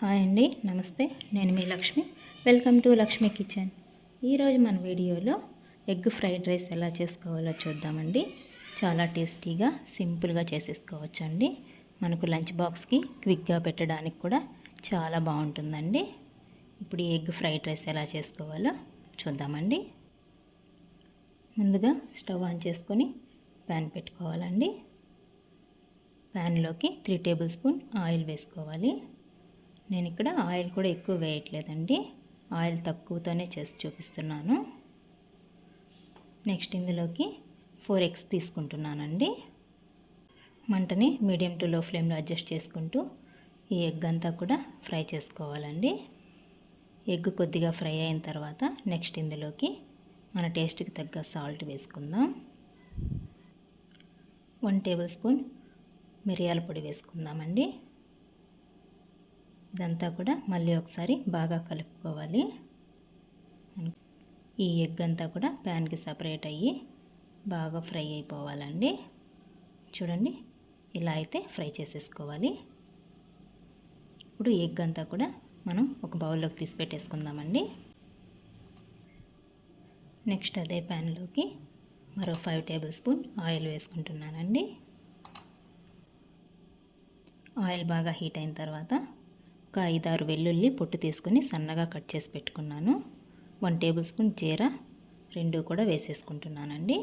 Hi అండి, నమస్తే. నేను మీ Lakshmi. Welcome to Lakshmi kitchen. ఈరోజు మన వీడియోలో ఎగ్ ఫ్రైడ్ రైస్ ఎలా చేసుకోవాలో చూద్దామండి. చాలా టేస్టీగా సింపుల్గా చేసేసుకోవచ్చండి. మనకు లంచ్ బాక్స్కి క్విక్గా పెట్టడానికి కూడా చాలా బాగుంటుందండి. ఇప్పుడు ఈ ఎగ్ ఫ్రైడ్ రైస్ ఎలా చేసుకోవాలో చూద్దామండి. ముందుగా స్టవ్ ఆన్ చేసుకొని ప్యాన్ పెట్టుకోవాలండి. ప్యాన్లోకి 3 టేబుల్ స్పూన్ ఆయిల్ వేసుకోవాలి. నేను ఇక్కడ ఆయిల్ కూడా ఎక్కువ వేయట్లేదండి, ఆయిల్ తక్కువతోనే చేసి చూపిస్తున్నాను. నెక్స్ట్ ఇందులోకి 4 ఎగ్స్ తీసుకుంటున్నానండి. మంటని మీడియం టు లో ఫ్లేమ్లో అడ్జస్ట్ చేసుకుంటూ ఈ ఎగ్ అంతా కూడా ఫ్రై చేసుకోవాలండి. ఎగ్ కొద్దిగా ఫ్రై అయిన తర్వాత నెక్స్ట్ ఇందులోకి మన టేస్ట్కి తగ్గ సాల్ట్ వేసుకుందాం. 1 టేబుల్ స్పూన్ మిరియాల పొడి వేసుకుందామండి. ఇదంతా కూడా మళ్ళీ ఒకసారి బాగా కలుపుకోవాలి. ఈ ఎగ్ అంతా కూడా ప్యాన్కి సపరేట్ అయ్యి బాగా ఫ్రై అయిపోవాలండి. చూడండి, ఇలా అయితే ఫ్రై చేసేసుకోవాలి. ఇప్పుడు ఎగ్ అంతా కూడా మనం ఒక బౌల్లోకి తీసి పెట్టేసుకుందామండి. నెక్స్ట్ అదే ప్యాన్లోకి మరో 5 టేబుల్ స్పూన్ ఆయిల్ వేసుకుంటున్నానండి. ఆయిల్ బాగా హీట్ అయిన తర్వాత ఒక 5-6 వెల్లుల్లి పొట్టు తీసుకొని సన్నగా కట్ చేసి పెట్టుకున్నాను. 1 టేబుల్ స్పూన్ జీరా, 2 కూడా వేసేసుకుంటున్నానండి.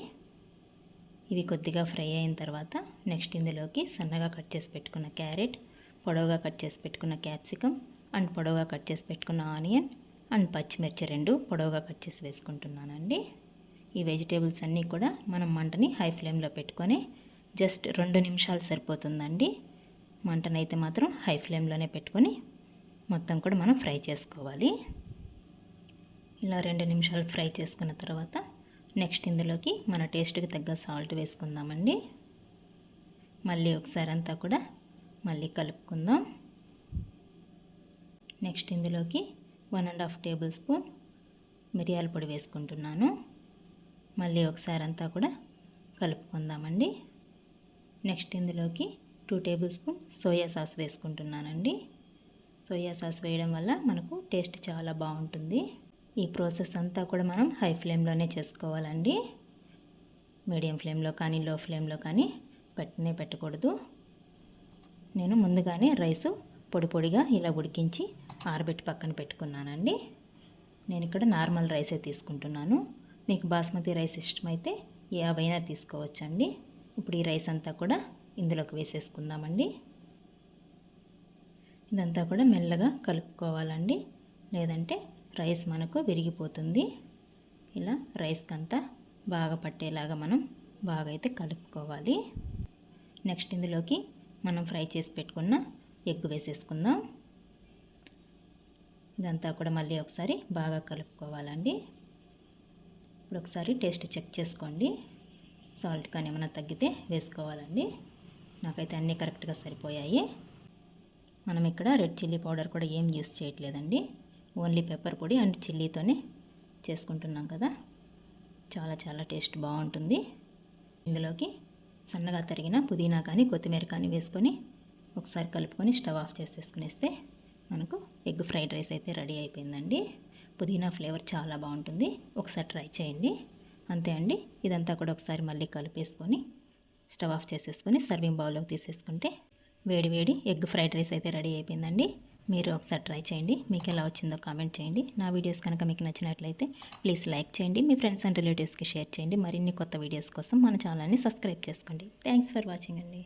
ఇవి కొద్దిగా ఫ్రై అయిన తర్వాత నెక్స్ట్ ఇందులోకి సన్నగా కట్ చేసి పెట్టుకున్న క్యారెట్, పొడవుగా కట్ చేసి పెట్టుకున్న క్యాప్సికమ్ అండ్ పొడవుగా కట్ చేసి పెట్టుకున్న ఆనియన్ అండ్ పచ్చిమిర్చి 2 పొడవుగా కట్ చేసి వేసుకుంటున్నానండి. ఈ వెజిటేబుల్స్ అన్నీ కూడా మనం మంటని హై ఫ్లేమ్లో పెట్టుకొని జస్ట్ 2 నిమిషాలు సరిపోతుందండి. మంటనైతే మాత్రం హై ఫ్లేమ్లోనే పెట్టుకొని మొత్తం కూడా మనం ఫ్రై చేసుకోవాలి. ఇలా 2 నిమిషాలు ఫ్రై చేసుకున్న తర్వాత నెక్స్ట్ ఇందులోకి మన టేస్ట్కి తగ్గ సాల్ట్ వేసుకుందామండి. మళ్ళీ ఒకసారి అంతా కూడా మళ్ళీ కలుపుకుందాం. నెక్స్ట్ ఇందులోకి 1.5 టేబుల్ స్పూన్ మిరియాల పొడి వేసుకుంటున్నాను. మళ్ళీ ఒకసారి అంతా కూడా కలుపుకుందామండి. నెక్స్ట్ ఇందులోకి 2 టేబుల్ స్పూన్ సోయా సాస్ వేసుకుంటున్నానండి. సోయా సాస్ వేయడం వల్ల మనకు టేస్ట్ చాలా బాగుంటుంది. ఈ ప్రాసెస్ అంతా కూడా మనం హై ఫ్లేమ్లోనే చేసుకోవాలండి. మీడియం ఫ్లేమ్లో కానీ లో ఫ్లేమ్లో కానీ పెట్టకూడదు. నేను ముందుగానే రైసు పొడిగా ఇలా ఉడికించి ఆరబెట్టి పక్కన పెట్టుకున్నానండి. నేను ఇక్కడ నార్మల్ రైసే తీసుకుంటున్నాను. మీకు బాస్మతి రైస్ ఇష్టమైతే ఏవైనా తీసుకోవచ్చండి. ఇప్పుడు ఈ రైస్ అంతా కూడా ఇందులోకి వేసేసుకుందామండి. ఇదంతా కూడా మెల్లగా కలుపుకోవాలండి, లేదంటే రైస్ మనకు విరిగిపోతుంది. ఇలా రైస్కి అంతా బాగా పట్టేలాగా మనం బాగా అయితే కలుపుకోవాలి. నెక్స్ట్ ఇందులోకి మనం ఫ్రై చేసి పెట్టుకున్న ఎగ్ వేసేసుకుందాం. ఇదంతా కూడా మళ్ళీ ఒకసారి బాగా కలుపుకోవాలండి. ఇప్పుడు ఒకసారి టేస్ట్ చెక్ చేసుకోండి. సాల్ట్ కానీ ఏమైనా తగ్గితే వేసుకోవాలండి. నాకైతే అన్నీ కరెక్ట్గా సరిపోయాయి. మనం ఇక్కడ రెడ్ చిల్లీ పౌడర్ కూడా ఏం యూస్ చేయట్లేదండి, ఓన్లీ పెప్పర్ పొడి అండ్ చిల్లీతోనే చేసుకుంటున్నాం కదా. చాలా టేస్ట్ బాగుంటుంది. ఇందులోకి సన్నగా తరిగిన పుదీనా కానీ కొత్తిమీర కానీ వేసుకొని ఒకసారి కలుపుకొని స్టవ్ ఆఫ్ చేసేసుకునేస్తే మనకు ఎగ్ ఫ్రైడ్ రైస్ అయితే రెడీ అయిపోయిందండి. పుదీనా ఫ్లేవర్ చాలా బాగుంటుంది, ఒకసారి ట్రై చేయండి. అంతే అండి. ఇదంతా కూడా ఒకసారి మళ్ళీ కలిపేసుకొని స్టవ్ ఆఫ్ చేసేసుకొని సర్వింగ్ బౌల్లోకి తీసేసుకుంటే వేడి ఎగ్ ఫ్రైడ్ రైస్ అయితే రెడీ అయిపోయిందండి. మీరు ఒకసారి ట్రై చేయండి. మీకు ఎలా వచ్చిందో కామెంట్ చేయండి. నా వీడియోస్ కనుక మీకు నచ్చినట్లయితే ప్లీజ్ లైక్ చేయండి, మీ ఫ్రెండ్స్ అండ్ రిలేటివ్స్కి షేర్ చేయండి. మరిన్ని కొత్త వీడియోస్ కోసం మన ఛానల్ని సబ్స్క్రైబ్ చేసుకోండి. థ్యాంక్స్ ఫర్ వాచింగ్ అండి.